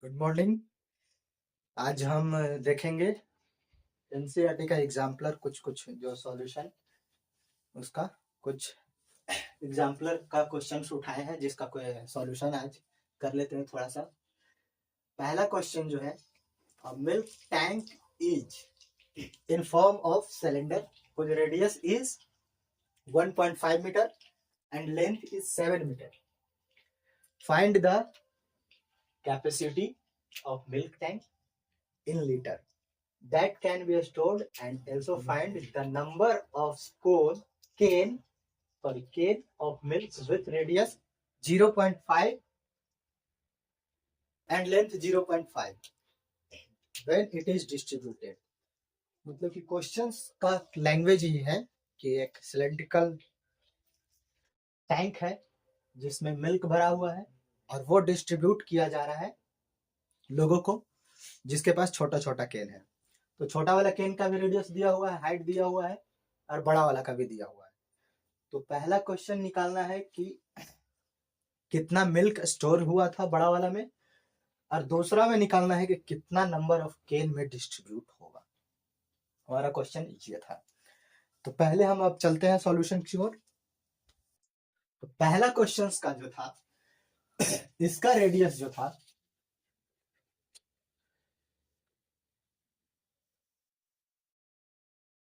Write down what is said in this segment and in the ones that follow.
Good morning. आज हम देखेंगे एनसीईआरटी का एग्जाम्पलर कुछ जो सॉल्यूशन उसका कुछ एग्जाम्पलर का क्वेश्चंस उठाए हैं जिसका कोई सॉल्यूशन आज कर लेते हैं थोड़ा सा। पहला क्वेश्चन जो है, milk tank is in form of cylinder whose radius is 1.5 meter and length is 7 meter. Find the capacity of milk tank in liter that can be stored, and also find the number of cane of milk with radius 0.5 and length 0.5 when it is distributed. मतलब कि questions का language ये है कि एक cylindrical tank है जिसमें milk भरा हुआ है और वो डिस्ट्रीब्यूट किया जा रहा है लोगों को जिसके पास छोटा छोटा केन है। तो छोटा वाला केन का भी रेडियस दिया हुआ है, हाइट दिया हुआ है और बड़ा वाला का भी दिया हुआ है। तो पहला क्वेश्चन निकालना है कि कितना मिल्क स्टोर हुआ था बड़ा वाला में, और दूसरा में निकालना है कि कितना नंबर ऑफ केन में डिस्ट्रीब्यूट होगा। हमारा क्वेश्चन ये था। तो पहले हम अब चलते हैं सॉल्यूशन की ओर। तो पहला क्वेश्चन का जो था इसका रेडियस जो था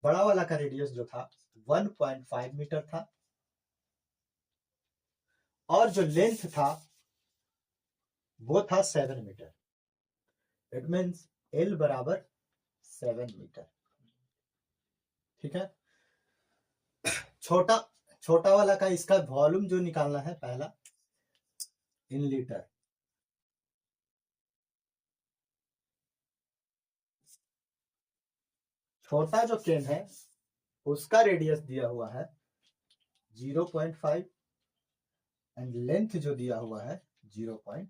बड़ा वाला का रेडियस जो था 1.5 मीटर था और जो लेंथ था वो था 7 मीटर। इट मीन्स L बराबर 7 मीटर। ठीक है। छोटा वाला का इसका वॉल्यूम जो निकालना है पहला इन लीटर। छोटा जो केन है उसका रेडियस दिया हुआ है 0.5 एंड लेंथ जो दिया हुआ है 0.5।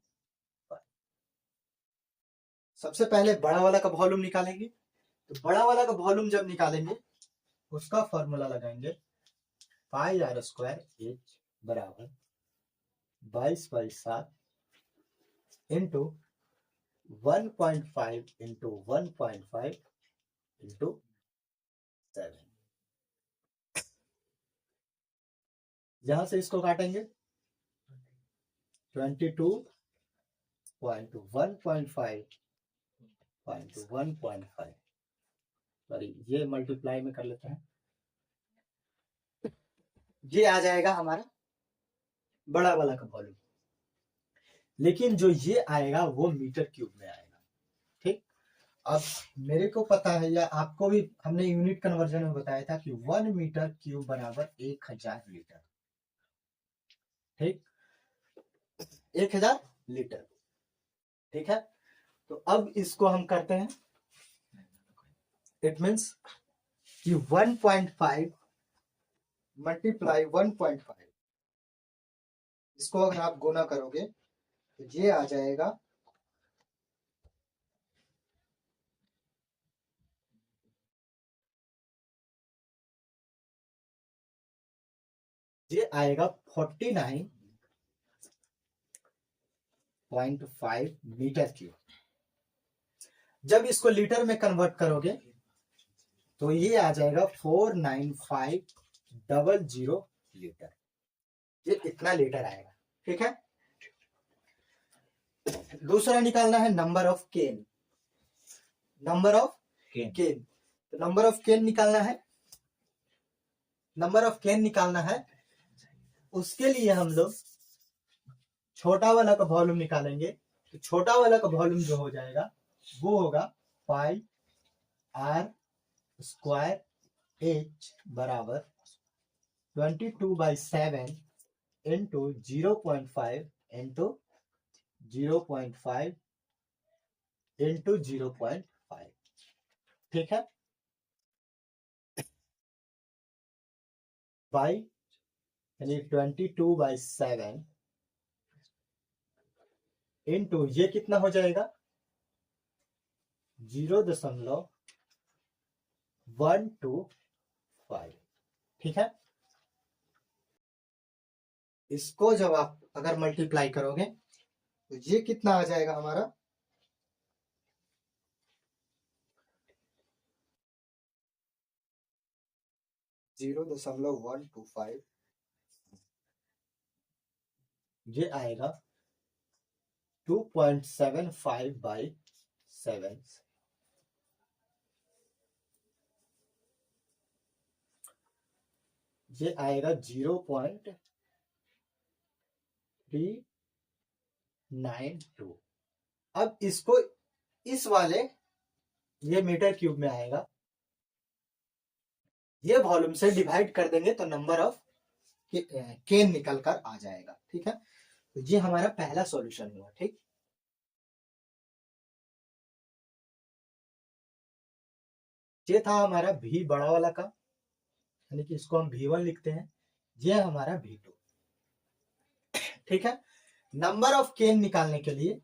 सबसे पहले बड़ा वाला का वॉल्यूम निकालेंगे। तो बड़ा वाला का वॉल्यूम जब निकालेंगे उसका फॉर्मूला लगाएंगे पाई आर स्क्वायर एच बराबर 22/7 इंटू 1.5 इंटू 1.5 इंटू 7। यहां से इसको काटेंगे 22.1.5 सॉरी ये मल्टीप्लाई में कर लेते हैं। ये आ जाएगा हमारा बड़ा वाला का वॉल्यूम, लेकिन जो ये आएगा वो मीटर क्यूब में आएगा। ठीक। अब मेरे को पता है या आपको भी हमने यूनिट कन्वर्जन में बताया था कि 1 मीटर क्यूब बराबर 1000 लीटर। ठीक, 1000 लीटर। ठीक है। तो अब इसको हम करते हैं। इट मीन्स कि 1.5 मल्टीप्लाई 1.5, इसको अगर आप गुना करोगे तो ये आ जाएगा 49.5 मीटर क्यूब। जब इसको लीटर में कन्वर्ट करोगे तो ये आ जाएगा 49500 लीटर। ये इतना लीटर आएगा। ठीक है। दूसरा निकालना है number of cane. Number of cane. तो नंबर ऑफ केन निकालना है। नंबर ऑफ केन निकालना है उसके लिए हम लोग छोटा वाला का वॉल्यूम निकालेंगे। तो छोटा वाला का वॉल्यूम जो हो जाएगा वो होगा पाई आर स्क्वायर एच बराबर 22/7 इंटू 0.5 इंटू 0.5 इंटू 0.5। ठीक है। बाई यानी 22/7 इंटू ये कितना हो जाएगा 0.125। ठीक है। इसको जब आप अगर मल्टीप्लाई करोगे तो ये कितना आ जाएगा हमारा 0.125, ये आएगा 2.75/7, ये आएगा 0.392। अब इसको इस वाले ये मीटर क्यूब में आएगा, ये वॉल्यूम से डिवाइड कर देंगे तो नंबर ऑफ केन निकल कर आ जाएगा। ठीक है, तो ये हमारा पहला सॉल्यूशन हुआ। ठीक, ये था हमारा भी बड़ा वाला का, यानी कि इसको हम V1 लिखते हैं, ये हमारा V2। ठीक है, नंबर ऑफ केन निकालने के लिए,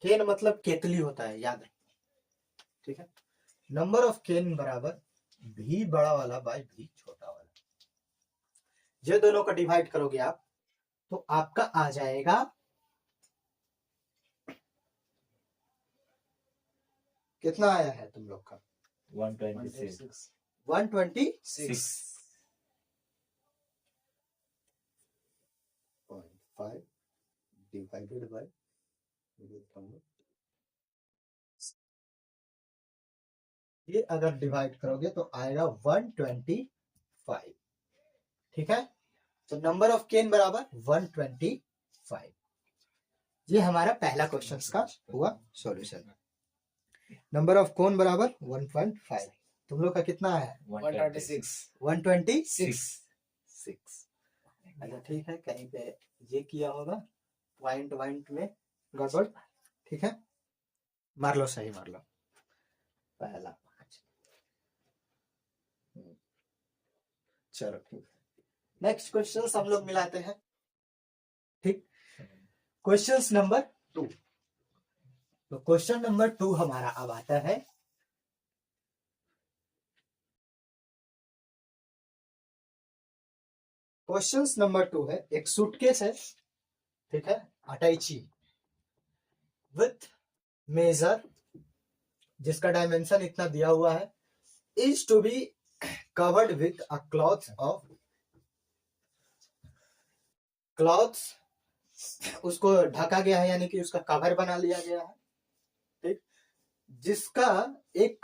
केन मतलब केतली होता है, याद रखना। ठीक है, नंबर ऑफ केन बराबर भी बड़ा वाला बाय भी छोटा वाला, ये दोनों का डिवाइड करोगे आप तो आपका आ जाएगा कितना आया है तुम लोग का 126 126.5 डिवाइडेड बाय, ये अगर डिवाइड करोगे तो आएगा 125। ठीक है, तो नंबर ऑफ केन बराबर 125। ये हमारा पहला क्वेश्चन का हुआ सॉल्यूशन। नंबर ऑफ कोन बराबर 1.5। तुम लोग का कितना है 126। अच्छा ठीक है, कहीं पे ये किया होगा पॉइंट में गड़बड़। ठीक है, मार लो, सही मार लो, पहला 5। चलो ठीक है, नेक्स्ट क्वेश्चन हम लोग मिलाते हैं। ठीक, क्वेश्चन नंबर 2। तो क्वेश्चन नंबर 2 हमारा अब आता है, क्वेश्चन नंबर 2 है, एक सूटकेस है, ठीक है, अटैची विथ मेजर, जिसका डायमेंशन इतना दिया हुआ है, is to be covered with a cloth उसको ढका गया है, यानी कि उसका कवर बना लिया गया है। ठीक, जिसका एक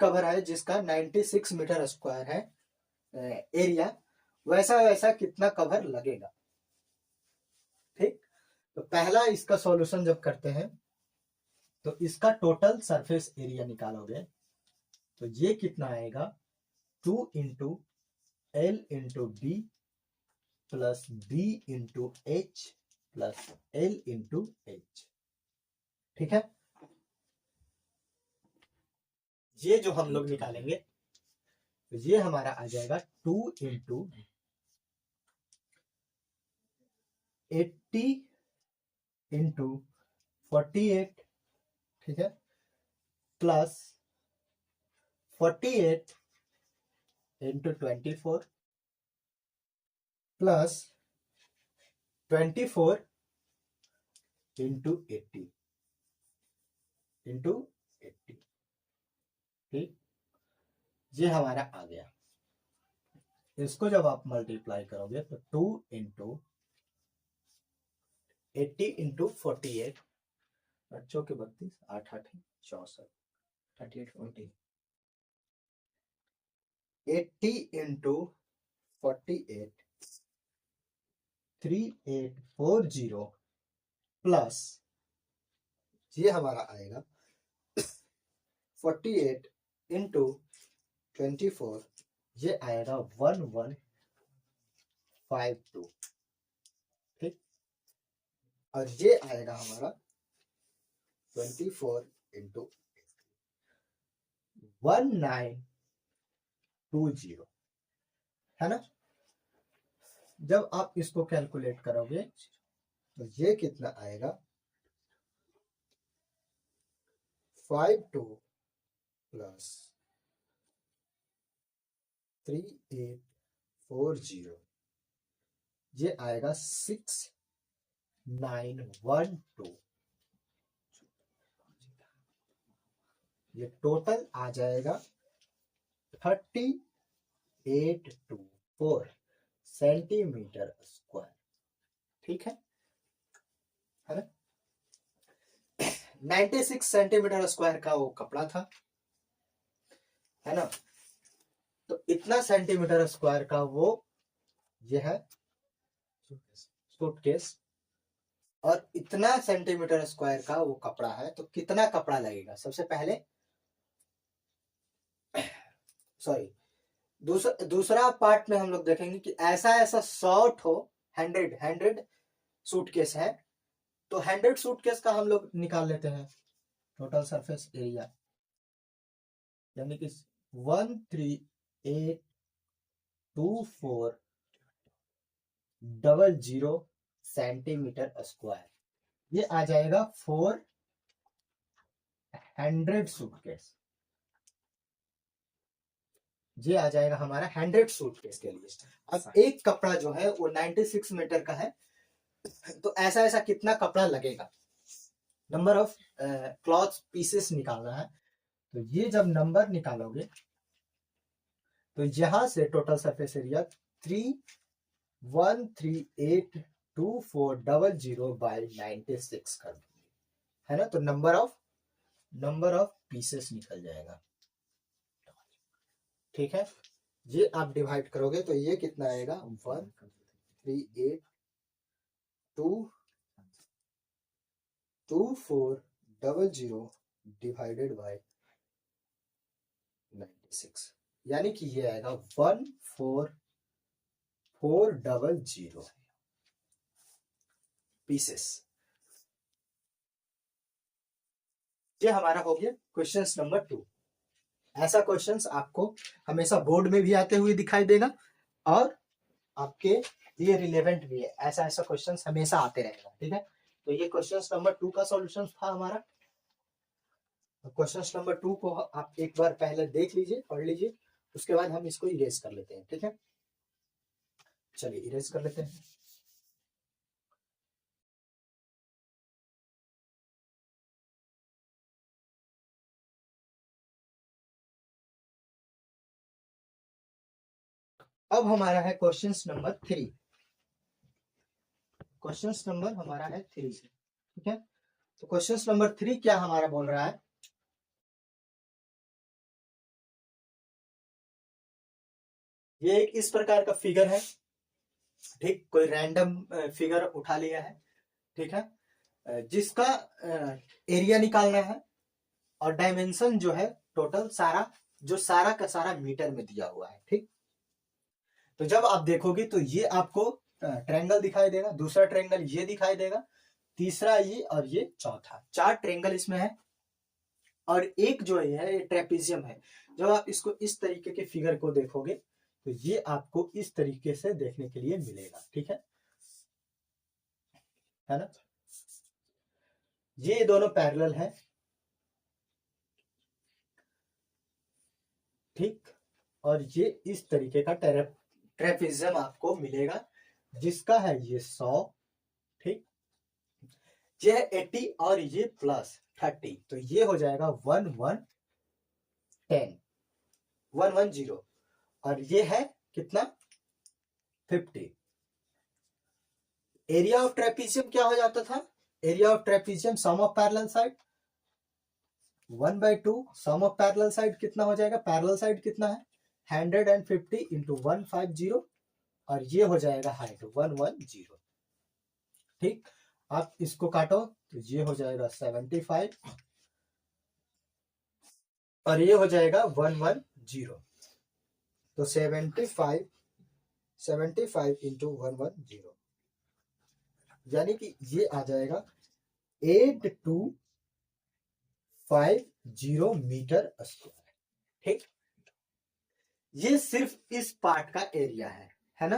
कवर है जिसका 96 मीटर स्क्वायर है एरिया, वैसा कितना कवर लगेगा। ठीक, तो पहला इसका सॉल्यूशन जब करते हैं तो इसका टोटल सरफेस एरिया निकालोगे तो ये कितना आएगा 2 into L into B plus B into H plus L into H. ठीक है, ये जो हम लोग निकालेंगे तो ये हमारा आ जाएगा 2 इंटू 80 इंटू 48। ठीक है, plus 48 into 24 plus 24 into 80 into 80। ठीक, ये हमारा आ गया। इसको जब आप मल्टीप्लाई करोगे तो 2 इंटू 80 इंटू 48, 8 के 32, 8 8 64, 38 40, 80 इंटू 48 3840 प्लस ये हमारा आएगा 48 इंटू 24, ये आएगा 1152। ठीक, और ये आएगा हमारा 24 इंटू 1920, है ना। जब आप इसको कैलकुलेट करोगे तो ये कितना आएगा 52 प्लस 3840, ये आएगा 6912। ये टोटल आ जाएगा 3824 सेंटीमीटर स्क्वायर। ठीक है ना। 96 सेंटीमीटर स्क्वायर का वो कपड़ा था, है ना। तो इतना सेंटीमीटर स्क्वायर का वो ये है सूटकेस, और इतना सेंटीमीटर स्क्वायर का वो कपड़ा है। तो कितना कपड़ा लगेगा सबसे पहले, सॉरी दूसरा पार्ट में हम लोग देखेंगे कि ऐसा ऐसा 100 100 सूटकेस है। तो 100 सूटकेस का हम लोग निकाल लेते हैं टोटल सरफेस एरिया, यानी कि 1382400 सेंटीमीटर स्क्वायर। ये आ जाएगा 400 सूटकेस। ये आ जाएगा हमारा 100 सूटकेस के लिए। अब एक कपड़ा जो है वो 96 मीटर का है, तो ऐसा ऐसा कितना कपड़ा लगेगा, नंबर ऑफ क्लॉथ पीसेस निकालना है। तो ये जब नंबर निकालोगे तो यहां से टोटल सरफेस एरिया 3138240 बाय 96 कर दोगे, है ना। तो नंबर ऑफ पीसेस निकल जाएगा। ठीक है, ये आप डिवाइड करोगे तो ये कितना आएगा, 1382400 डिवाइडेड बाय 96, यानी कि ये आएगा 14400 पीसेस। ये हमारा हो गया क्वेश्चन नंबर 2। ऐसा क्वेश्चंस आपको हमेशा बोर्ड में भी आते हुए दिखाई देगा और आपके लिए रिलेवेंट भी है। ऐसा ऐसा क्वेश्चंस हमेशा आते रहेगा। ठीक है, तो ये क्वेश्चन नंबर 2 का सॉल्यूशन था हमारा। क्वेश्चन नंबर 2 को आप एक बार पहले देख लीजिए, पढ़ लीजिए, उसके बाद हम इसको इरेज कर लेते हैं। ठीक है, चलिए इरेज कर लेते हैं। अब हमारा है क्वेश्चन नंबर 3। क्वेश्चन नंबर हमारा है 3। ठीक है, तो क्वेश्चन नंबर 3 क्या हमारा बोल रहा है, ये एक इस प्रकार का फिगर है। ठीक, कोई रैंडम फिगर उठा लिया है। ठीक है, जिसका एरिया निकालना है और डायमेंशन जो है टोटल सारा का सारा मीटर में दिया हुआ है। ठीक, तो जब आप देखोगे तो ये आपको ट्रायंगल दिखाई देगा, दूसरा ट्रायंगल ये दिखाई देगा, तीसरा ये, और ये चौथा। 4 ट्रायंगल इसमें है और एक जो है ये ट्रेपेजियम है। जब आप इसको इस तरीके के फिगर को देखोगे तो ये आपको इस तरीके से देखने के लिए मिलेगा। ठीक है ना। ये दोनों पैरेलल है। ठीक, और ये इस तरीके का ट्रेपेजियम आपको मिलेगा, जिसका है ये 100। ठीक, ये है 80 और ये प्लस 30, तो ये हो जाएगा 110 और ये है कितना, 50। एरिया ऑफ ट्रेपेजियम क्या हो जाता था, area of trapezium sum of parallel side 1/2। Sum of parallel side कितना हो जाएगा, पैरेलल साइड कितना है 150 इंटू 150, और ये हो जाएगा हाइट 110। ठीक, आप इसको काटो तो ये हो जाएगा 75 और ये हो जाएगा 110। तो 75 इंटू 110, यानी कि ये आ जाएगा 8250 मीटर स्क्वायर। ठीक, ये सिर्फ इस पार्ट का एरिया है ना।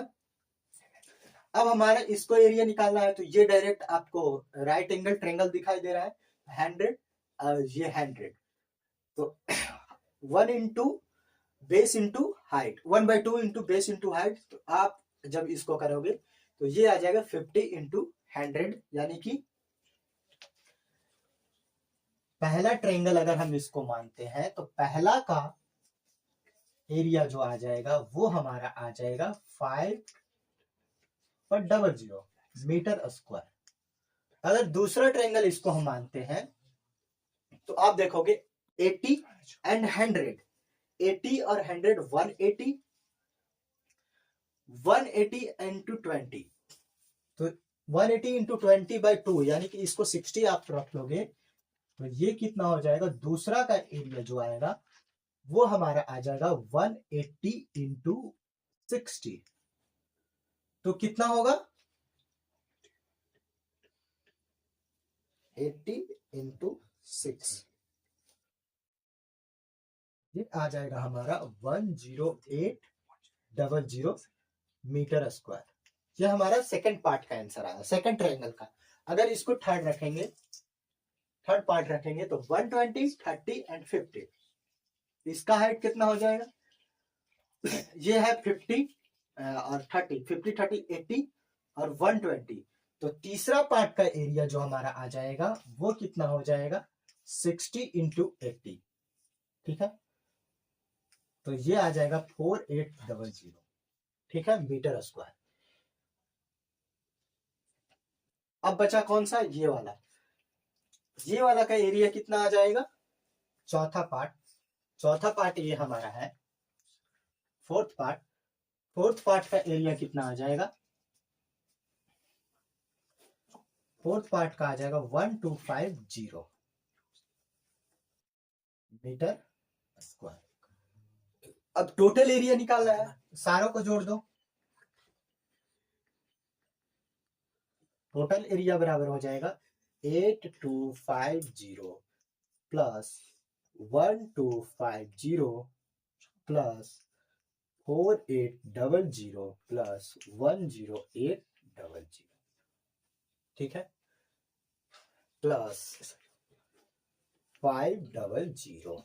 अब हमारा इसको एरिया निकालना है, तो ये डायरेक्ट आपको राइट एंगल ट्रायंगल दिखाई दे रहा है 100 और ये 100, तो 1 into base into height, 1/2 into base into height. तो आप जब इसको करोगे तो ये आ जाएगा 50 इंटू 100, यानी कि पहला ट्रायंगल अगर हम इसको मानते हैं तो पहला का एरिया जो आ जाएगा वो हमारा आ जाएगा 5.00 मीटर स्क्वायर। अगर दूसरा ट्रायंगल इसको हम मानते हैं तो आप देखोगे 80 एंड 100, 80 और 100 180, 180 इंटू 20, तो 180 इंटू 20/2 यानी कि इसको 60 आप रख लोगे तो ये कितना हो जाएगा, दूसरा का एरिया जो आएगा वो हमारा आ जाएगा 180 इंटू 60, तो कितना होगा 80 इंटू 6, ये आ जाएगा हमारा 10800 मीटर स्क्वायर। ये हमारा सेकंड पार्ट का आंसर आया, सेकंड ट्रायंगल का। अगर इसको थर्ड रखेंगे, थर्ड पार्ट रखेंगे तो 120, 30 एंड 50, इसका हाइट कितना हो जाएगा, ये है 50 और 30, 50 30 80 और 120, तो तीसरा पार्ट का एरिया जो हमारा आ जाएगा वो कितना हो जाएगा 60 इंटू 80, ठीक है, तो ये आ जाएगा 4800, ठीक है, मीटर स्क्वायर। अब बचा कौन सा, ये वाला, ये वाला का एरिया कितना आ जाएगा, चौथा पार्ट, चौथा पार्ट ये हमारा है, फोर्थ पार्ट, फोर्थ पार्ट का एरिया कितना आ जाएगा, फोर्थ पार्ट का आ जाएगा 1250 मीटर स्क्वायर। अब टोटल एरिया निकालना है, सारों को जोड़ दो, टोटल एरिया बराबर हो जाएगा 8250 प्लस 1250 प्लस 4800 प्लस 10800, ठीक है, प्लस 500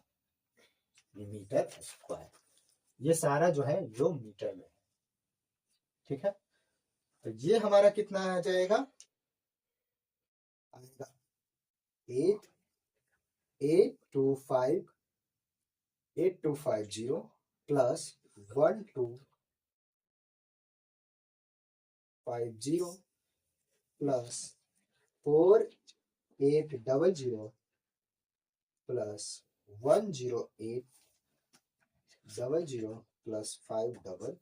मीटर स्क्वायर। ये सारा जो है जो मीटर में है, ठीक है, तो ये हमारा कितना आ जाएगा, आएगा 8250 प्लस 1250 प्लस 4800 प्लस 10800 प्लस 5000,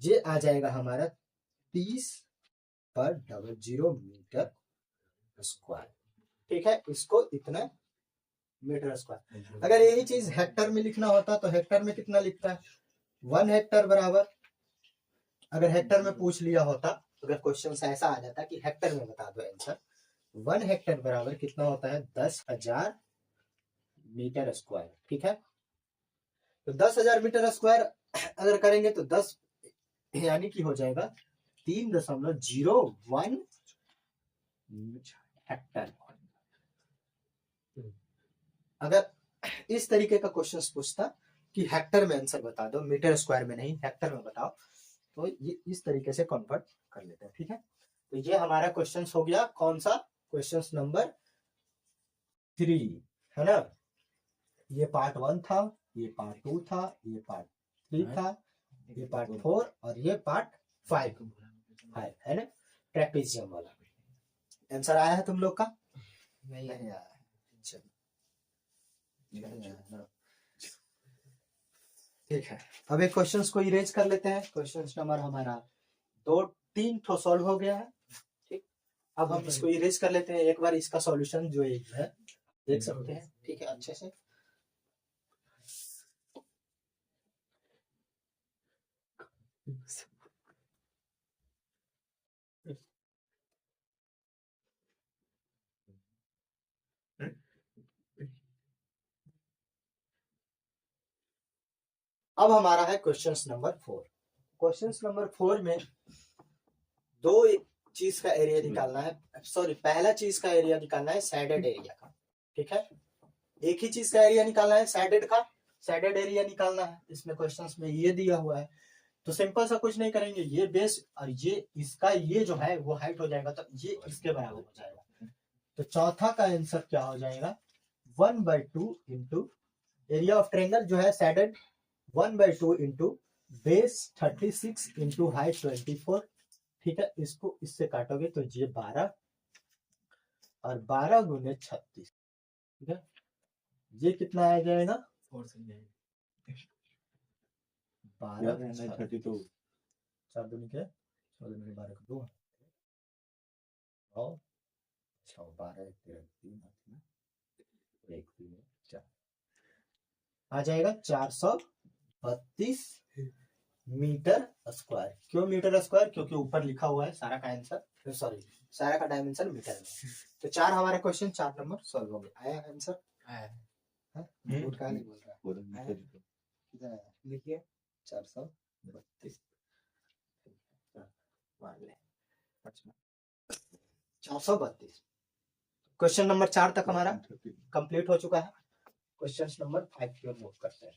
ये आ जाएगा हमारा 30/00 मीटर स्क्वायर, ठीक है, इसको इतना मीटर स्क्वायर। अगर यही चीज हेक्टर में लिखना होता तो हेक्टर में कितना लिखता है, 1 हेक्टर बराबर, अगर हेक्टर में पूछ लिया होता, अगर क्वेश्चन ऐसा आ जाता कि हेक्टर में बता दो आंसर, 1 हेक्टर बराबर कितना होता है 10,000 मीटर स्क्वायर, ठीक है, तो 10,000 मीटर स्क्वायर अगर करेंगे तो 10 यानी कि हो जाएगा 3.01 हेक्टर। अगर इस तरीके का क्वेश्चन पूछता कि हेक्टर में आंसर बता दो, मीटर स्क्वायर में नहीं, हेक्टर में बताओ, तो ये इस तरीके से कन्वर्ट कर लेते हैं, ठीक है, तो ये हमारा क्वेश्चन हो गया, कौन सा, क्वेश्चन नंबर 3, है ना, ये पार्ट 1 था, ये पार्ट 2 था, ये पार्ट 3 था, ये पार्ट 4 और ये पार्ट 5 है ना, ट्रेपेजियम वाला। आंसर आया है तुम लोग का, नहीं आया, ठीक है। अब एक क्वेश्चंस को इरेज कर लेते हैं, क्वेश्चन नंबर हमारा 3 तो सॉल्व हो गया है, ठीक, अब हम इसको इरेज कर लेते हैं, एक बार इसका सॉल्यूशन जो है देख सकते हैं, ठीक है, अच्छे से। अब हमारा है क्वेश्चन नंबर 4। क्वेश्चन नंबर 4 में दो चीज का एरिया निकालना है, सॉरी पहला चीज का एरिया निकालना है सैडेड एरिया का, ठीक है, एक ही चीज का एरिया निकालना है सैडेड का, सैडेड एरिया निकालना है, इसमें क्वेश्चंस में ये दिया हुआ है, तो सिंपल सा कुछ नहीं करेंगे, ये बेस और ये इसका ये जो है वो हाइट हो जाएगा, तो ये इसके बराबर हो जाएगा, तो चौथा का आंसर क्या हो जाएगा 1/2 इंटू एरिया ऑफ ट्रायंगल जो है shaded 1/2 into base 36 into height 24। ठीक है, इसको इससे काटोगे तो ये 12 और 12 गुने 36। ठीक है, ये कितना आ जाएगा 12 32 4 दूनी क्या 14 में 12 को 2 और 6 12 3 1 3 4 आ जाएगा 432 मीटर स्क्वायर। क्यों मीटर स्क्वायर? क्योंकि ऊपर लिखा हुआ है सारा का आंसर, सॉरी सारा का डायमेंशन मीटर में। तो 4 हमारा क्वेश्चन 4 नंबर सॉल्व हो गया। आया आंसर? आया है। झूठ का नहीं बोल रहा है। कितना आया? लिखिए 432 मान ले 432। क्वेश्चन नंबर 4 तक हमारा कंप्लीट हो चुका है। क्वेश्चन नंबर 5 की ओर मूव करते हैं।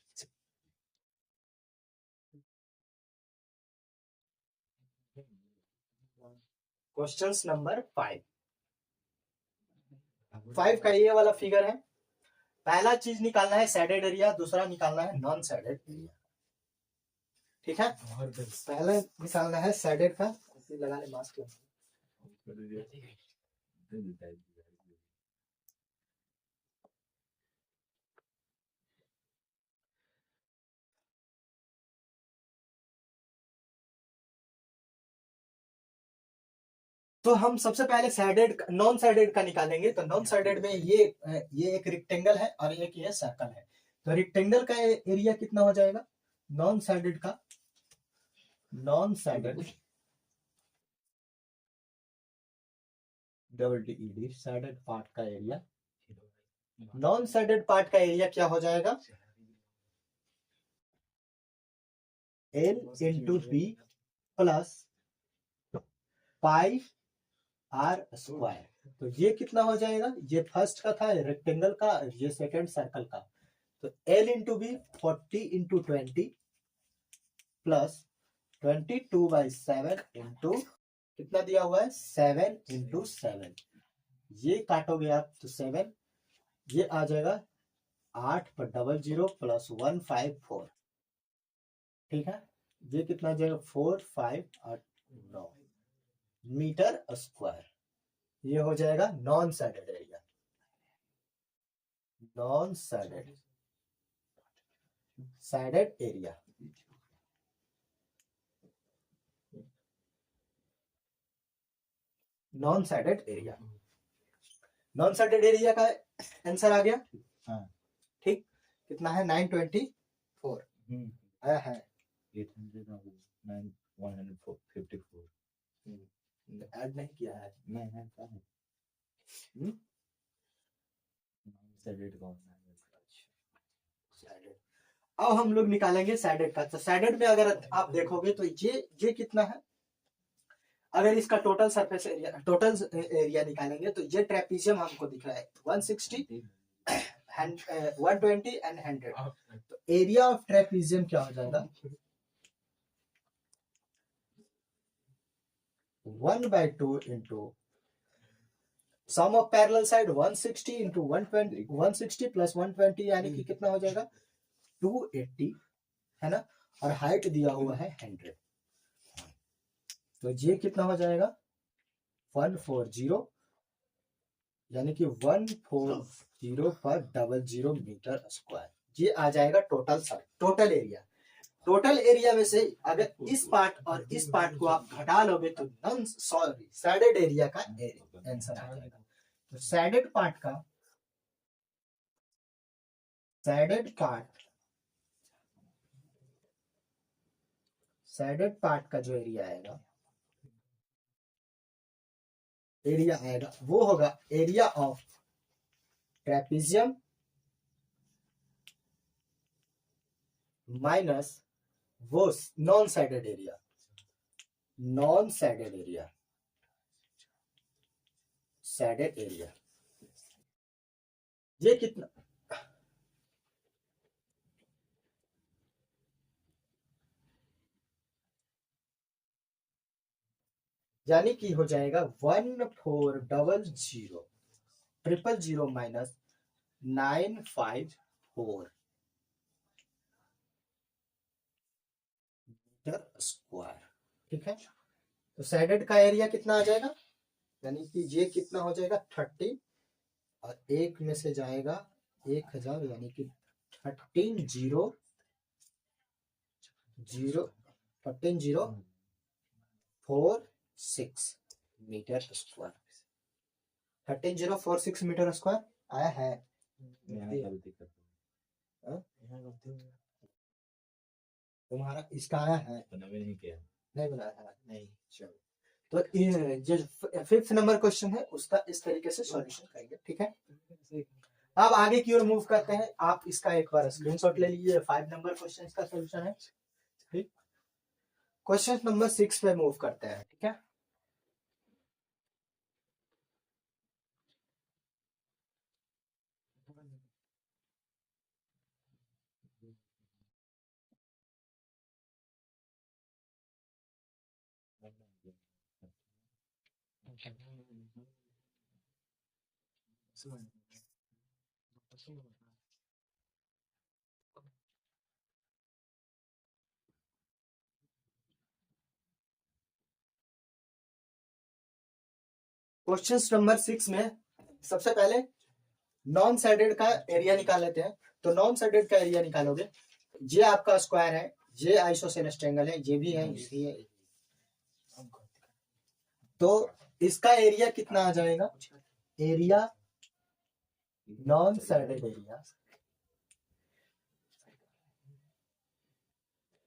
क्वेश्चन नंबर 5 का ये वाला फिगर है। पहला चीज निकालना है सैडेड एरिया, दूसरा निकालना है नॉन सैडेड एरिया। ठीक है, पहले निकालना है सैडेड का। लगा ले मास्क। तो हम सबसे पहले सैडेड नॉन सैडेड का निकालेंगे। तो नॉन सैडेड में ये एक रेक्टेंगल है और एक ये सर्कल है। तो रेक्टेंगल का एरिया कितना हो जाएगा नॉन सैडेड का? Non shaded DED shaded part का एरिया, नॉन सैडेड पार्ट का एरिया क्या हो जाएगा L into B plus pi R square. तो ये कितना हो जाएगा? ये फर्स्ट का था रेक्टेंगल का, ये सेकंड सर्कल का। तो L इंटू बी 40 इंटू 20 प्लस 22/7 इंटू कितना दिया हुआ है 7 इंटू 7। ये काटोगे आप तो 7, ये आ जाएगा 8/00 प्लस 154। ठीक है, ये कितना आ जाएगा 4 5 8 9 मीटर स्क्वायर। ये हो जाएगा non shaded area. Non shaded area. Non shaded area, non shaded area का आंसर आ गया। हाँ। ठीक, कितना है 924 आया है। 154 ऐड नहीं किया है। अब हम लोग निकालेंगे सैडेड का। तो सैडेड में अगर आप देखोगे तो ये कितना है? अगर इसका total surface area, total area निकालेंगे तो ये ट्रेपीजियम हमको दिख रहा है 160 120 एंड 100। तो एरिया ऑफ ट्रेपीजियम क्या हो जाएगा 1/2 into sum of parallel side 160 into 120, 160 plus 120 यानी कि कितना हो जाएगा 280 है ना, और हाइट दिया हुआ है 100। तो ये कितना हो जाएगा 140 यानी कि 140/00 मीटर स्क्वायर। ये आ जाएगा टोटल एरिया। टोटल एरिया में से अगर इस पार्ट और इस पार्ट को आप घटा लोगे तो नॉन सॉरी सैडेड एरिया का आंसर आ जाएगा। तो सैडेड पार्ट का जो एरिया आएगा वो होगा एरिया ऑफ ट्रेपीजियम माइनस वो नॉन सैडेड एरिया। ये कितना यानी कि हो जाएगा 1400 000 माइनस 954 मीटर स्क्वायर। ठीक है, तो साइडेड का एरिया कितना आ जाएगा, यानी कि ये कितना हो जाएगा 30 और एक में से जाएगा 1000, यानी कि 13046 मीटर स्क्वायर। 13046 मीटर स्क्वायर आया है। यहाँ गलती कर हाँ? तुम्हारा इसका आया है, तो नवे नहीं किया। नहीं बनाया है, नहीं। चलो, तो जो 5th नंबर क्वेश्चन है उसका इस तरीके से सॉल्यूशन करेंगे। ठीक है, अब आगे की ओर मूव करते हैं। आप इसका एक बार स्क्रीनशॉट ले लीजिए। 5 नंबर क्वेश्चन का सॉल्यूशन है। ठीक, क्वेश्चन नंबर 6 पे मूव करते हैं। ठीक है, क्वेश्चन नंबर 6 में सबसे पहले नॉन साइडेड का एरिया निकाल लेते हैं। तो नॉन साइडेड का एरिया निकालोगे, ये आपका स्क्वायर है, ये आइसोसेलेस ट्रायंगल है, ये भी है, ये भी है। तो इसका एरिया कितना आ जाएगा, area non sided area,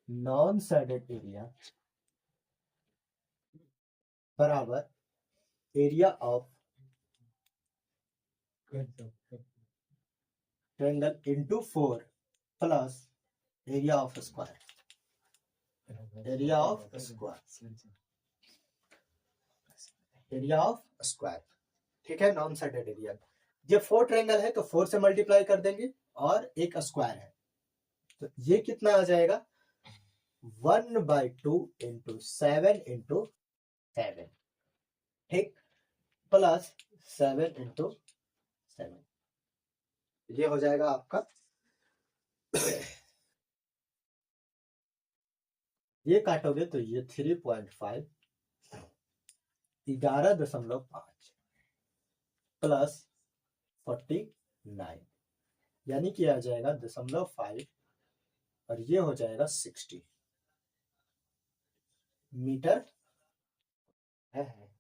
non sided area बराबर area of triangle into 4 plus area of square, area of square, area of square. ठीक है, नॉन साइडेड एरिया। ये 4 ट्रायंगल है तो 4 से मल्टीप्लाई कर देंगे और एक स्क्वायर है, तो ये कितना आ जाएगा 1/2 इंटू 7 इंटू 7। ठीक, प्लस 7 इंटू 7, ये हो जाएगा आपका ये काटोगे तो ये 3.5 11.5 प्लस 49, यानी कि आ जाएगा 0.5 और ये हो जाएगा 60 मीटर है।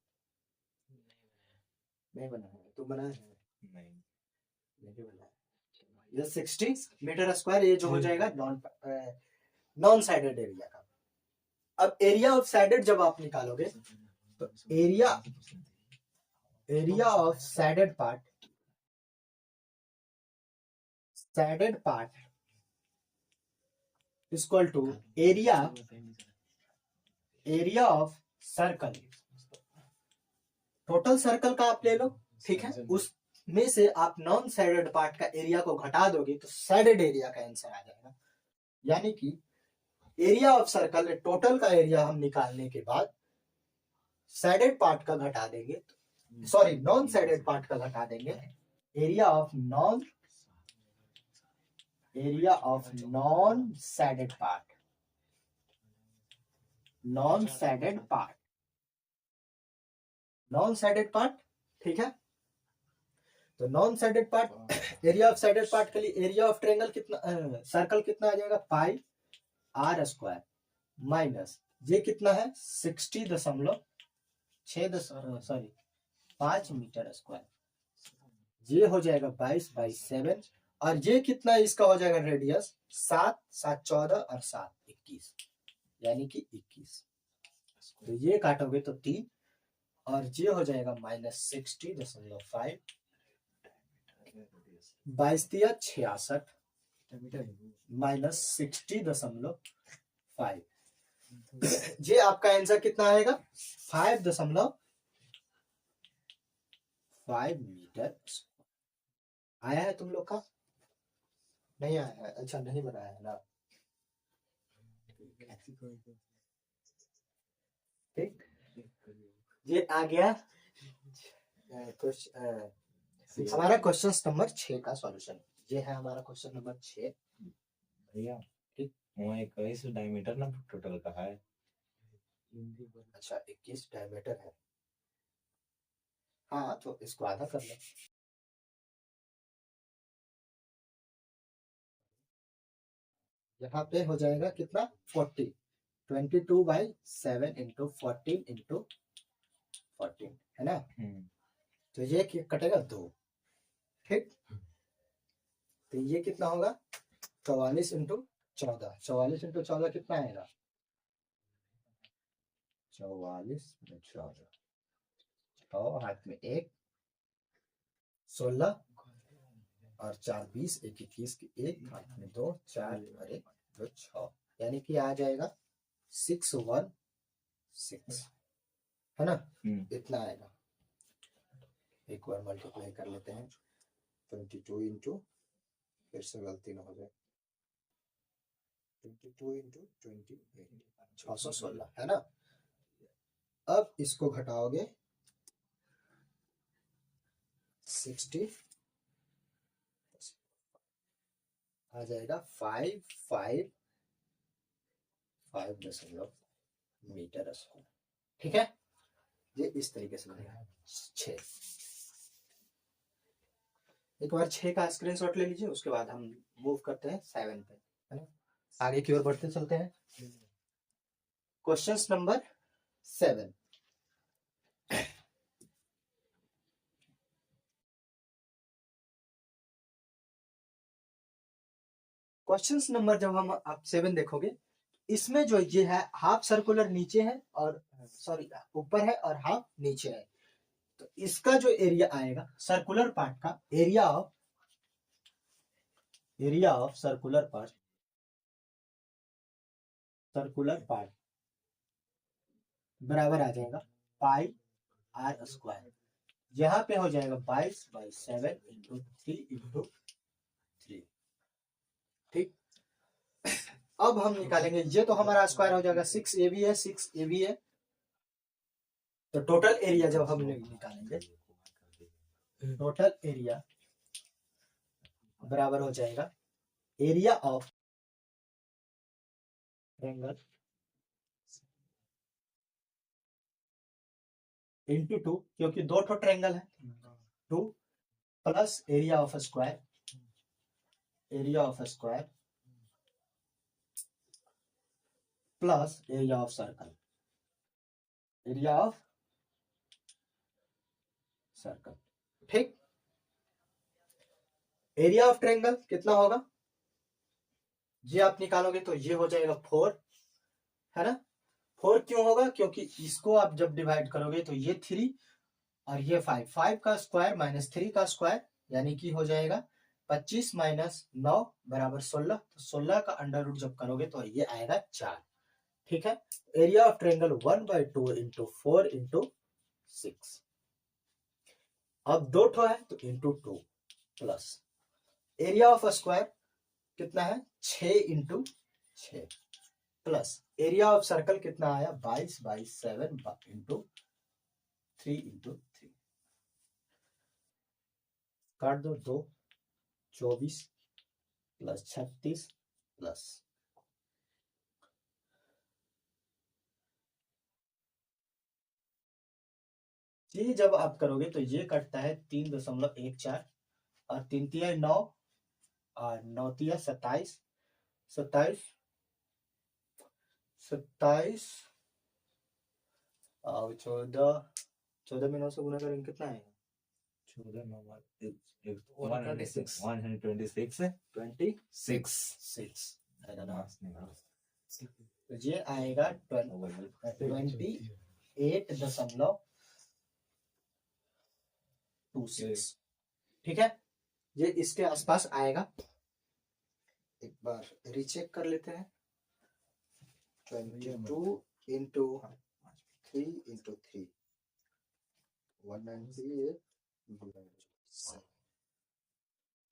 नहीं बना है, तो बना है नहीं बना है। ये 60 मीटर स्क्वायर, ये जो हो जाएगा नॉन साइडेड एरिया का। अब एरिया ऑफ साइडेड जब आप निकालोगे तो area of shaded part equal to area of circle. Total circle का आप ले लो, ठीक है, उसमें से आप नॉन साइडेड पार्ट का एरिया को घटा दोगे तो साइडेड एरिया का आंसर आ जाएगा। यानी कि एरिया ऑफ सर्कल टोटल का एरिया हम निकालने के बाद साइडेड पार्ट का घटा देंगे, सॉरी नॉन साइडेड पार्ट का घटा देंगे, area of non shaded part, non shaded part. ठीक है, तो non shaded part, area of shaded part के लिए एरिया ऑफ ट्रायंगल कितना, सर्कल कितना आ जाएगा पाई r स्क्वायर माइनस ये कितना है 5 मीटर स्क्वायर, ये हो जाएगा 22/7 और ये कितना इसका हो जाएगा रेडियस 7 7 14 और 7 21, यानी कि 21। तो ये काटोगे तो 3 और ये हो जाएगा -60.5, 22×66 -60.5, ये आपका आंसर कितना आएगा 5.5 मीटर। आया है तुम लोग का, नहीं आया है, अच्छा नहीं बनाया है ना, ठीक, ये आ गया हमारा क्वेश्चन नंबर 6 का सॉल्यूशन ये है। हमारा क्वेश्चन नंबर 6। भैया वहाँ 21 डायमीटर ना टोटल का है। अच्छा 21 डायमीटर है। हाँ तो इसको आधा कर लो। यहाँ पे हो जाएगा कितना 40। 22/7 इंटू 14 इंटू 14 है ना। तो ये कटेगा 2। ठीक। तो ये कितना होगा 44 इंटू 14। 44 इंटू 14 कितना आएगा 44 में 14 6 हाथ में 1 16 और 4 20 1 21 की 1 हाथ में 2 4 और 1 2 6 यानी कि आ जाएगा 616 है ना। इतना आएगा। एक बार मल्टीप्लाई कर लेते हैं 22 इंटू फिर से गलती ना हो जाए 22 इंटू 28 616 है ना। अब इसको घटाओगे 60 आ जाएगा 5.5 मीटर स्क्वायर। ठीक है। ये इस तरीके से बनेगा 6। एक बार 6 का स्क्रीनशॉट ले लीजिए। उसके बाद हम मूव करते हैं 7 पे है ना। आगे की ओर बढ़ते चलते हैं। Question number 7। क्वेश्चन नंबर जब हम आप 7 देखोगे इसमें जो ये है हाफ सर्कुलर नीचे है और सॉरी ऊपर है और हाफ नीचे है। तो इसका जो एरिया आएगा सर्कुलर पार्ट का एरिया ऑफ सर्कुलर पार्ट बराबर आ जाएगा पाई आर स्क्वायर। यहाँ पे हो जाएगा 22/7 इंटू 3 इंटू 3। ठीक। अब हम निकालेंगे ये तो हमारा स्क्वायर हो जाएगा 6 AB है 6 AB है। तो टोटल एरिया जब हम निकालेंगे टोटल एरिया बराबर हो जाएगा एरिया ऑफ ट्रायंगल इंटू 2 क्योंकि 2 ठो ट्रायंगल है 2 plus area of square plus area of circle ठीक। एरिया ऑफ ट्रायंगल कितना होगा ये आप निकालोगे तो ये हो जाएगा 4 है ना। 4 क्यों होगा क्योंकि इसको आप जब डिवाइड करोगे तो ये 3 और ये 5 का स्क्वायर माइनस 3 का स्क्वायर यानी कि हो जाएगा 25 माइनस 9 बराबर 16। तो 16 का अंडर रूट जब करोगे तो ये आएगा 4। ठीक है। Area of triangle 1/2 into 4 into 6। अब 2 ठो है तो into 2 plus area of square कितना है 6 into 6 plus area of circle कितना आया 22/7 इंटू 3 इंटू 3। काट दो 2 24 प्लस 36 प्लस ये जब आप करोगे तो ये कटता है 3.14 और 3 तिया 9 और 9 तिया 27 और 14 में 9 से गुना करेंगे कितना आएगा 26 तो ये आएगा 28.26। ठीक है। ये इसके आसपास आएगा। एक बार रीचेक कर लेते हैं 22 इंटू 3 इंटू 3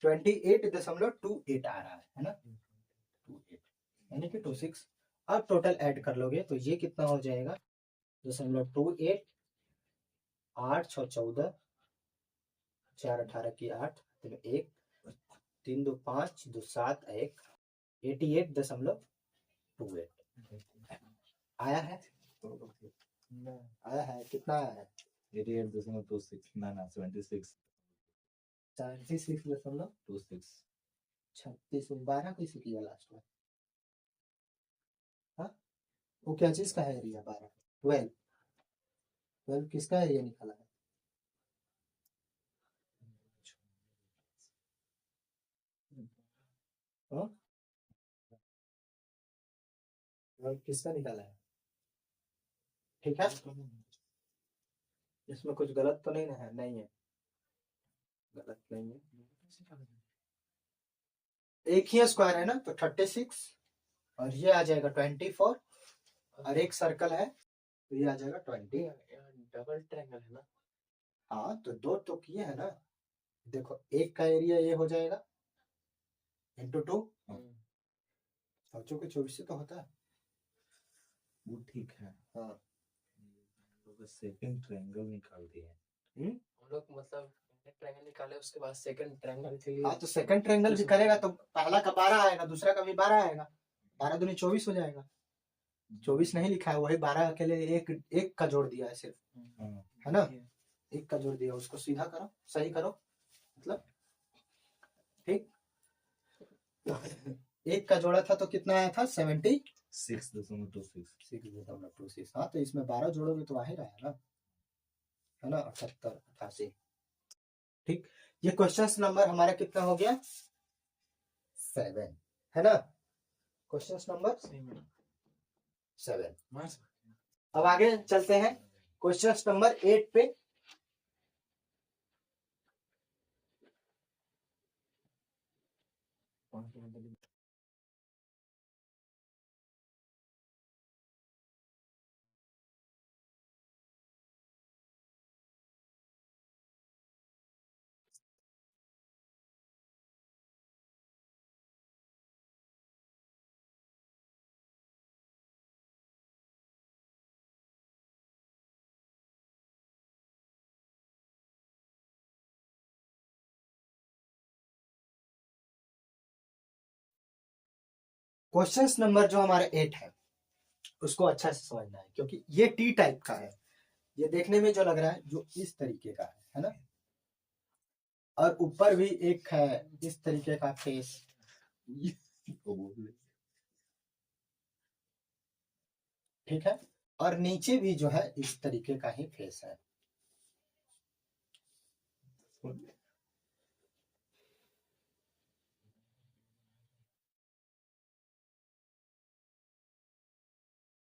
28.28 आ रहा है ना 28 यानी कि 26। अब टोटल ऐड कर लोगे तो ये कितना हो जाएगा 0.28 8 6 14 4 18 की 8 1 3 2 5 2 7 1 88.28 आया है कितना आया है 88.26 ना 76 76.26 36 12 कैसे किया लास्ट में हाँ वो क्या चीज का है एरिया 12 12 किसका एरिया निकाला है हाँ 12 किसका निकाला है ठीक है इसमें कुछ गलत तो नहीं है नहीं है गलत नहीं है एक ही स्क्वायर है ना तो 36 और ये आ जाएगा 24 और एक सर्कल है तो ये आ जाएगा 20 डबल ट्रायंगल है ना हाँ तो दो तो किए है ना देखो एक का एरिया ये हो जाएगा इंटू 2 सोचो कि 24 से तो होता है वो ठीक है हाँ लोग सेकंड ट्रायंगल निकाल दिए हम लोग मतलब ट्रायंगल निकाले उसके बाद सेकंड ट्रायंगल के लिए हाँ तो सेकंड ट्रायंगल भी करेगा तो पहला का 12 आएगा दूसरा का भी 12 आएगा 12 दूनी 24 हो जाएगा 24 नहीं लिखा है वही 12 के लिए एक का जोड़ दिया है सिर्फ है ना एक का जोड़ दिया उसको सीधा करो सही करो मतलब ठीक एक का जोड़ा था तो कितना आया था 76.26 हाँ तो इसमें 12 जोड़ोगे तो आ ही रहा है ना 78 88 ठीक ये क्वेश्चन नंबर हमारा कितना हो गया 7 है ना क्वेश्चन नंबर 7 अब आगे चलते हैं क्वेश्चन नंबर 8 पे क्वेश्चन नंबर जो हमारे 8 है उसको अच्छा से समझना है क्योंकि ये टी टाइप का है ये देखने में जो लग रहा है जो इस तरीके का है ना और ऊपर भी एक है इस तरीके का फेस ठीक है और नीचे भी जो है इस तरीके का ही फेस है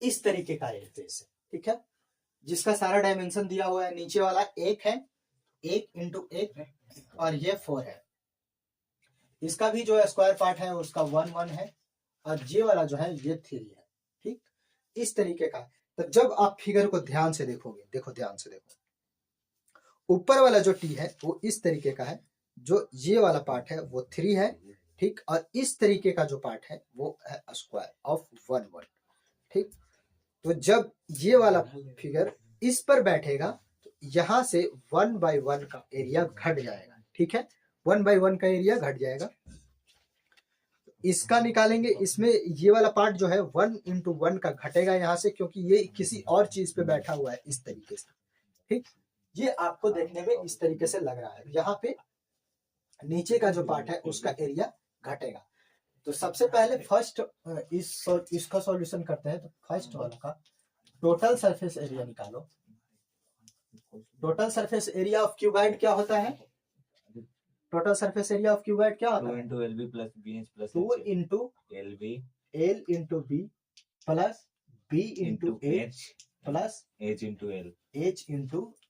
इस तरीके का ये फेस है ठीक है जिसका सारा डायमेंशन दिया हुआ है नीचे वाला एक है 1 × 1 और ये 4 है इसका भी जो स्क्वायर पार्ट है उसका 1 1 है और ये वाला जो है ये 3 है ठीक इस तरीके का तो जब आप फिगर को ध्यान से देखोगे देखो ध्यान से देखो ऊपर वाला जो टी है वो इस तरीके का है जो ये वाला पार्ट है वो 3 है ठीक और इस तरीके का जो पार्ट है वो है स्क्वायर ऑफ 1 1 ठीक तो जब ये वाला फिगर इस पर बैठेगा तो यहां से 1/1 का एरिया घट जाएगा ठीक है 1/1 का एरिया घट जाएगा इसका निकालेंगे इसमें ये वाला पार्ट जो है 1 × 1 का घटेगा यहाँ से क्योंकि ये किसी और चीज पे बैठा हुआ है इस तरीके से ठीक ये आपको देखने में इस तरीके से लग रहा है यहाँ पे नीचे का जो पार्ट है उसका एरिया घटेगा तो सबसे पहले फर्स्ट इसका सॉल्यूशन करते हैं तो फर्स्ट वाला का टोटल सरफेस एरिया निकालो total surface area of cuboid क्या होता है total surface area of cuboid क्या होता है 2 × LB + BH + 2 × LB L × B plus B × H plus H × L H ×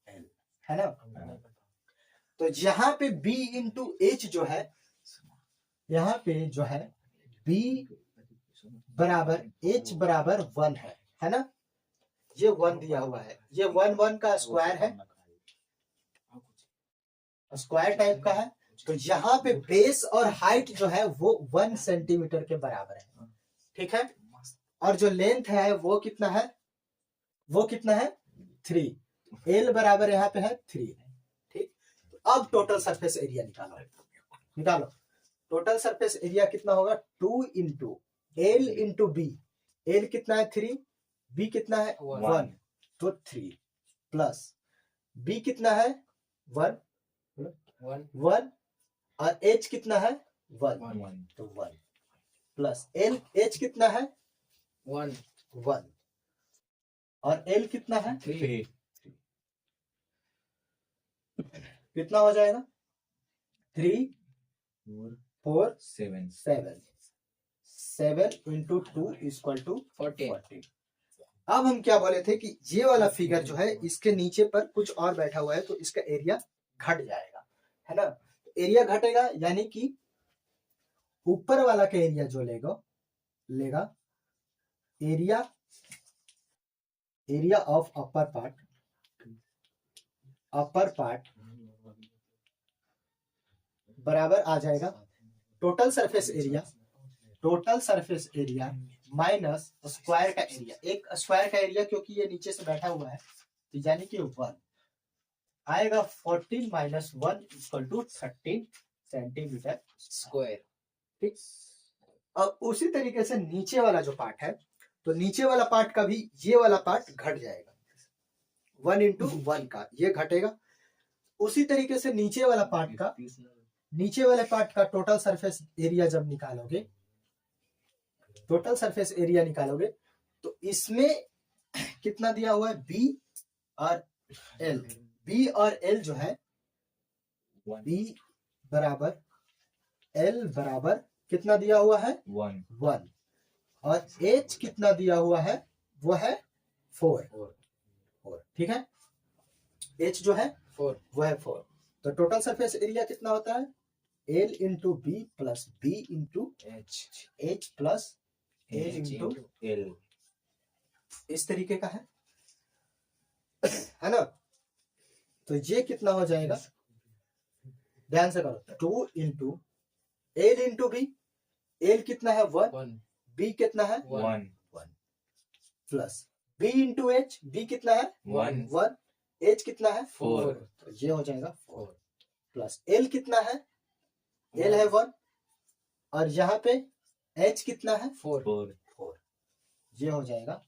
L है ना तो यहाँ पे B × H जो है यहाँ पे जो है B बराबर H बराबर 1 है ना ये 1 दिया हुआ है ये 1 1 का स्क्वायर है स्क्वायर टाइप का है तो यहाँ पे बेस और हाइट जो है वो 1 सेंटीमीटर के बराबर है ठीक है और जो लेंथ है वो कितना है 3 L बराबर यहाँ पे है 3 ठीक तो अब टोटल सरफेस एरिया निकालो। टोटल सरफेस एरिया कितना होगा 2 into L into B. L कितना है 3, बी कितना है 1, तो 3 प्लस बी कितना है 1 और एच कितना है 1 तो 1 प्लस एल एच कितना है 1 और एल कितना है 3 कितना हो जाएगा 3 4 7 7 इंटू 2 इक्वल टू 40 40। अब हम क्या बोले थे कि ये वाला फिगर जो है इसके नीचे पर कुछ और बैठा हुआ है तो इसका एरिया घट जाएगा, है ना। एरिया घटेगा यानी कि ऊपर वाला का एरिया जो लेगा एरिया ऑफ अपर पार्ट बराबर आ जाएगा total surface area minus square का एरिया। एक स्क्वायर का एरिया क्योंकि ये नीचे से बैठा हुआ है तो यानी कि 1 आएगा 14 minus 1 equal to 13 centimetre square. ठीक। अब उसी तरीके से नीचे वाला जो पार्ट है तो नीचे वाला पार्ट का भी ये वाला पार्ट घट जाएगा 1 इंटू 1 का ये घटेगा। उसी तरीके से नीचे वाले पार्ट का टोटल सरफेस एरिया जब निकालोगे तो इसमें कितना दिया हुआ है बी और एल जो है बी बराबर एल बराबर कितना दिया हुआ है 1 और एच कितना दिया हुआ है वो है 4। ठीक है, एच जो है 4 वो है 4। तो टोटल सरफेस एरिया कितना होता है L into B plus B into H plus L into L इस तरीके का है ना। तो ये कितना हो जाएगा ध्यान से करो 2 into L into B. L कितना है 1, बी कितना है 1 plus B into H. B कितना है 1 एच कितना है 4 तो ये हो जाएगा 4 प्लस एल कितना है एल है 1 और यहाँ पे एच कितना है 4 ये हो जाएगा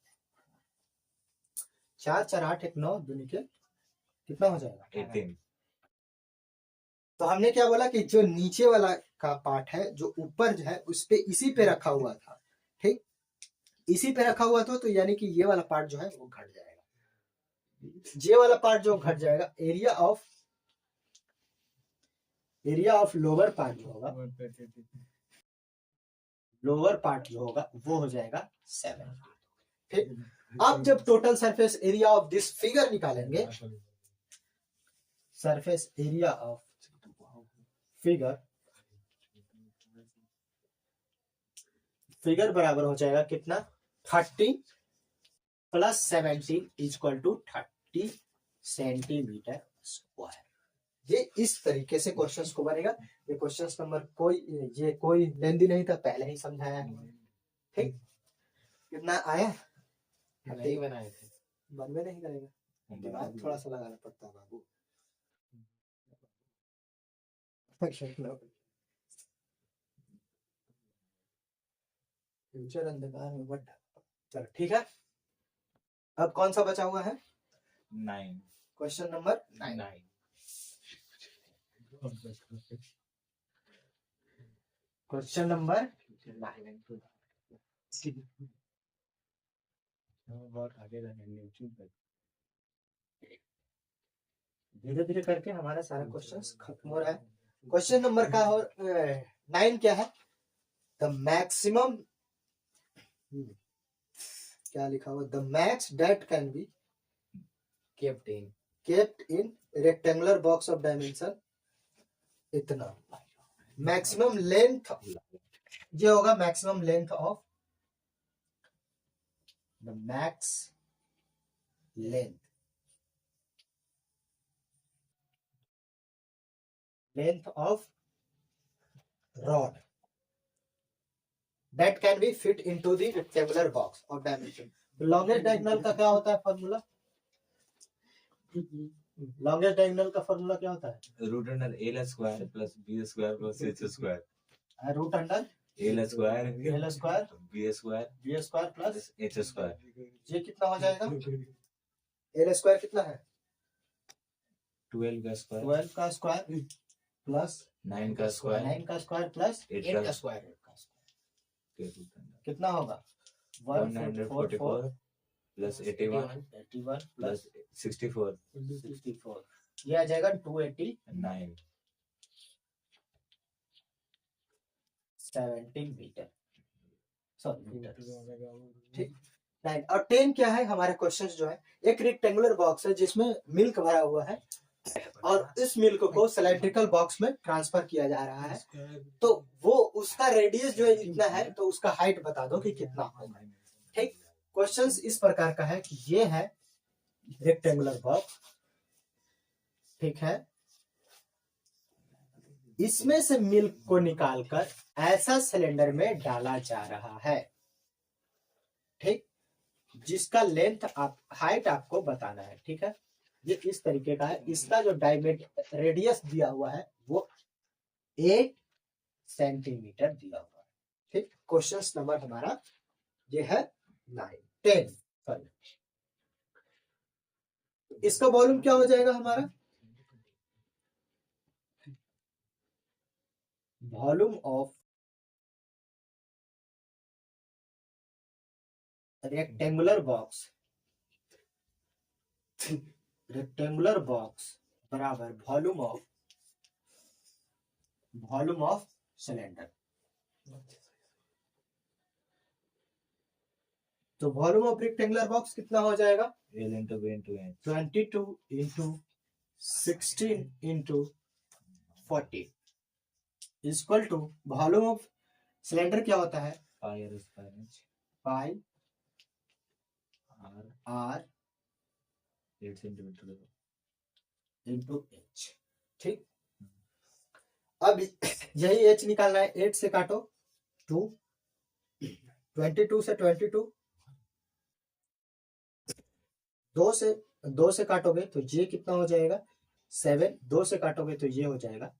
4 4 8 1 9 दूनी के कितना हो जाएगा 18। तो हमने क्या बोला कि जो नीचे वाला का पार्ट है जो ऊपर जो है उस पे इसी पे रखा हुआ था, ठीक, इसी पे रखा हुआ था तो यानी कि ये वाला पार्ट जो है वो घट जाएगा। ये वाला पार्ट जो घट जाएगा एरिया ऑफ लोअर पार्ट जो होगा वो हो जाएगा 7। ठीक, अब जब total surface area of this figure निकालेंगे, सरफेस एरिया ऑफ फिगर बराबर हो जाएगा कितना 30 plus 17 equal to 30 centimetre square. ये इस तरीके से क्वेश्चंस को बनेगा। ये क्वेश्चंस नंबर कोई लेंदी नहीं था, पहले ही समझाया है। ठीक, कितना आया नहीं बनाए थे, मन में नहीं करेगा, दिमाग थोड़ा सा लगाना पड़ता है बाबू। फ्यूचर अंधकार में बट चलो ठीक है। अब कौन सा बचा हुआ है 9 क्वेश्चन नंबर 9। क्वेश्चन नंबर 9 धीरे धीरे करके हमारा सारा क्वेश्चंस खत्म हो रहा है। क्वेश्चन नंबर का 9 क्या है द मैक्सिमम क्या लिखा हुआ the max that can be kept in rectangular box of dimension इतना। मैक्सिमम लेंथ ये होगा maximum length of the max length of rod that can be fit into the rectangular box of dimension। longest diagonal का क्या होता है formula longest diagonal का formula क्या होता है? Root under L square plus B square plus H square. Root under L square L square B square plus H square. ये कितना हो जाएगा? एल स्क्वायर कितना है? 12 का स्क्वायर 12 का स्क्वायर प्लस 9 का स्क्वायर 9 का स्क्वायर प्लस 8 8 का का स्क्वायर। के रूट अंडर कितना होगा? 144 प्लस 81 81 प्लस 64 64, ये आ जाएगा 280 17 मीटर, सॉरी मीटर। ठीक, 9 और 10 क्या है? हमारे क्वेश्चन जो है, एक रेक्टेंगुलर बॉक्स है जिसमें मिल्क भरा हुआ है और इस मिल्क को सिलेंड्रिकल बॉक्स में ट्रांसफर किया जा रहा है, तो वो उसका रेडियस जो है इतना है, तो उसका हाइट बता दो कि कितना होगा। ठीक, क्वेश्चंस इस प्रकार का है कि ये है रेक्टेंगुलर बॉक्स, ठीक है, इसमें से मिल्क को निकालकर ऐसा सिलेंडर में डाला जा रहा है, ठीक, जिसका लेंथ आप हाइट आपको बताना है। ठीक है, ये इस तरीके का है, इसका जो डायमीटर रेडियस दिया हुआ है वो 8 सेंटीमीटर दिया हुआ है। ठीक, क्वेश्चन नंबर हमारा ये है 10। सॉरी, इसका वॉल्यूम क्या हो जाएगा हमारा? वॉल्यूम ऑफ रेक्टेंगुलर बॉक्स बराबर वॉल्यूम ऑफ सिलेंडर। तो वॉल्यूम ऑफ रेक्टेंगुलर बॉक्स कितना हो जाएगा? L into B into H 22 into 16 into 40 equal to volume of cylinder क्या होता है? pi r square H pi r R 8 centimetre. Into H. ठीक, अब यही एच निकालना है, 8 से काटो 2, 22 से 22, 2 से काटोगे तो ये कितना हो जाएगा? 7, 2 से काटोगे तो ये हो जाएगा।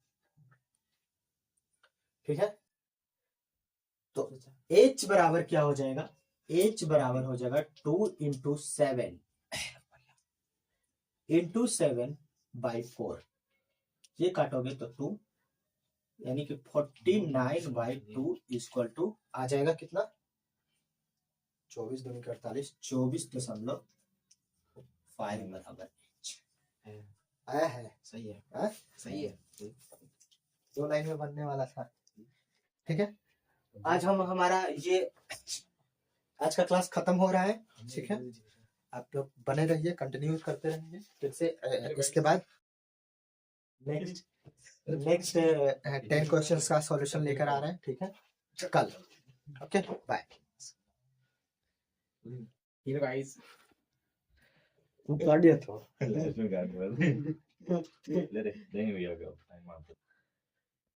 ठीक है, तो h बराबर क्या हो जाएगा? h बराबर हो जाएगा 2 इंटू 7 इंटू 7 बाई 4, ये काटोगे तो 2, यानी कि 49 बाई 2 इक्वल टू आ जाएगा कितना? 24 दूनी 48, 24.5 बराबर आया है। सही है, हाँ? सही है। 2 लाइन में बनने वाला था। ठीक है, आज हम हमारा ये आज का क्लास खत्म हो रहा है। ठीक है, आप लोग बने रहिए, कंटिन्यू करते रहेंगे। फिर से इसके बाद नेक्स्ट 10 क्वेश्चंस का सॉल्यूशन लेकर आ रहे हैं। ठीक है, कल। Okay, bye. ये गाइस काट दिया तो इसमें गाड़ी वाले ले रे देंगे भैया का टाइम आप